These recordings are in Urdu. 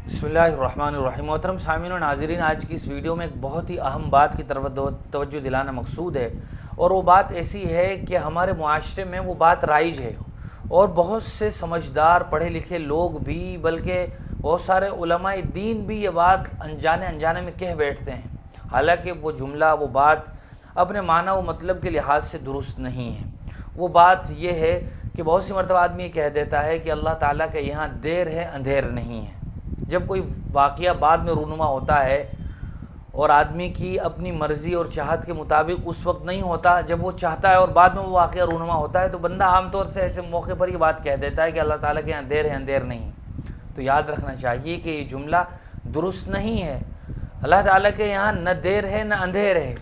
بسم اللہ الرحمن الرحیم۔ محترم سامعین و ناظرین، آج کی اس ویڈیو میں ایک بہت ہی اہم بات کی طرف توجہ دلانا مقصود ہے، اور وہ بات ایسی ہے کہ ہمارے معاشرے میں وہ بات رائج ہے، اور بہت سے سمجھدار پڑھے لکھے لوگ بھی، بلکہ بہت سارے علماء دین بھی یہ بات انجانے میں کہہ بیٹھتے ہیں، حالانکہ وہ جملہ، وہ بات اپنے معنی و مطلب کے لحاظ سے درست نہیں ہے۔ وہ بات یہ ہے کہ بہت سی مرتبہ آدمی یہ کہہ دیتا ہے کہ اللہ تعالیٰ کے یہاں دیر ہے اندھیر نہیں ہے۔ جب کوئی واقعہ بعد میں رونما ہوتا ہے اور آدمی کی اپنی مرضی اور چاہت کے مطابق اس وقت نہیں ہوتا، جب وہ چاہتا ہے اور بعد میں وہ واقعہ رونما ہوتا ہے، تو بندہ عام طور سے ایسے موقع پر یہ بات کہہ دیتا ہے کہ اللہ تعالیٰ کے یہاں دیر ہے اندھیر نہیں۔ تو یاد رکھنا چاہیے کہ یہ جملہ درست نہیں ہے۔ اللہ تعالیٰ کے یہاں نہ دیر ہے نہ اندھیر ہے۔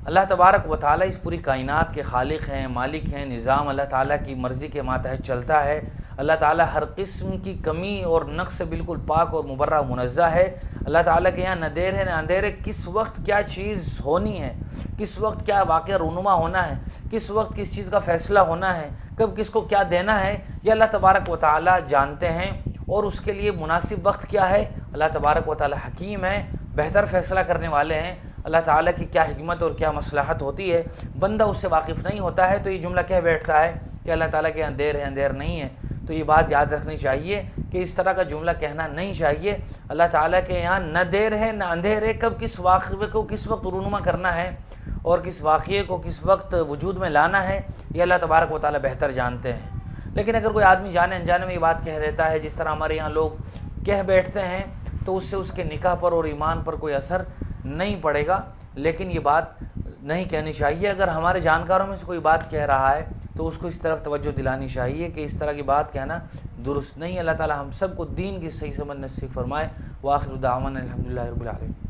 اللہ تبارک و تعالیٰ اس پوری کائنات کے خالق ہیں، مالک ہیں، نظام اللہ تعالیٰ کی مرضی کے ماتحت چلتا ہے۔ اللہ تعالیٰ ہر قسم کی کمی اور نقص سے بالکل پاک اور مبرہ منزہ ہے۔ اللہ تعالیٰ کے یہاں نہ دیر ہے نہ اندھیر ہے۔ کس وقت کیا چیز ہونی ہے، کس وقت کیا واقعہ رونما ہونا ہے، کس وقت کس چیز کا فیصلہ ہونا ہے، کب کس کو کیا دینا ہے، یہ اللہ تبارک و تعالیٰ جانتے ہیں، اور اس کے لیے مناسب وقت کیا ہے۔ اللہ تبارک و تعالیٰ حکیم ہے، بہتر فیصلہ کرنے والے ہیں۔ اللہ تعالیٰ کی کیا حکمت اور کیا مصلحت ہوتی ہے، بندہ اس سے واقف نہیں ہوتا ہے، تو یہ جملہ کہہ بیٹھتا ہے کہ اللہ تعالیٰ کے یہاں دیر ہے اندھیر نہیں ہے۔ تو یہ بات یاد رکھنی چاہیے کہ اس طرح کا جملہ کہنا نہیں چاہیے۔ اللہ تعالیٰ کے یہاں نہ دیر ہے نہ اندھیر ہے، کب کس واقعے کو کس وقت رونما کرنا ہے اور کس واقعے کو کس وقت وجود میں لانا ہے، یہ اللہ تبارک و تعالیٰ بہتر جانتے ہیں۔ لیکن اگر کوئی آدمی جانے انجانے میں یہ بات کہہ دیتا ہے، جس طرح ہمارے یہاں لوگ کہہ بیٹھتے ہیں، تو اس سے اس کے نکاح پر اور ایمان پر کوئی اثر نہیں پڑے گا۔ لیکن یہ بات نہیں کہنی چاہیے۔ اگر ہمارے جانکاروں میں سے کوئی بات کہہ رہا ہے تو اس کو اس طرف توجہ دلانی چاہیے کہ اس طرح کی بات کہنا درست نہیں۔ اللہ تعالی ہم سب کو دین کی صحیح سمجھ نصیب فرمائے۔ وآخر دعوانا الحمدللہ رب العالمین۔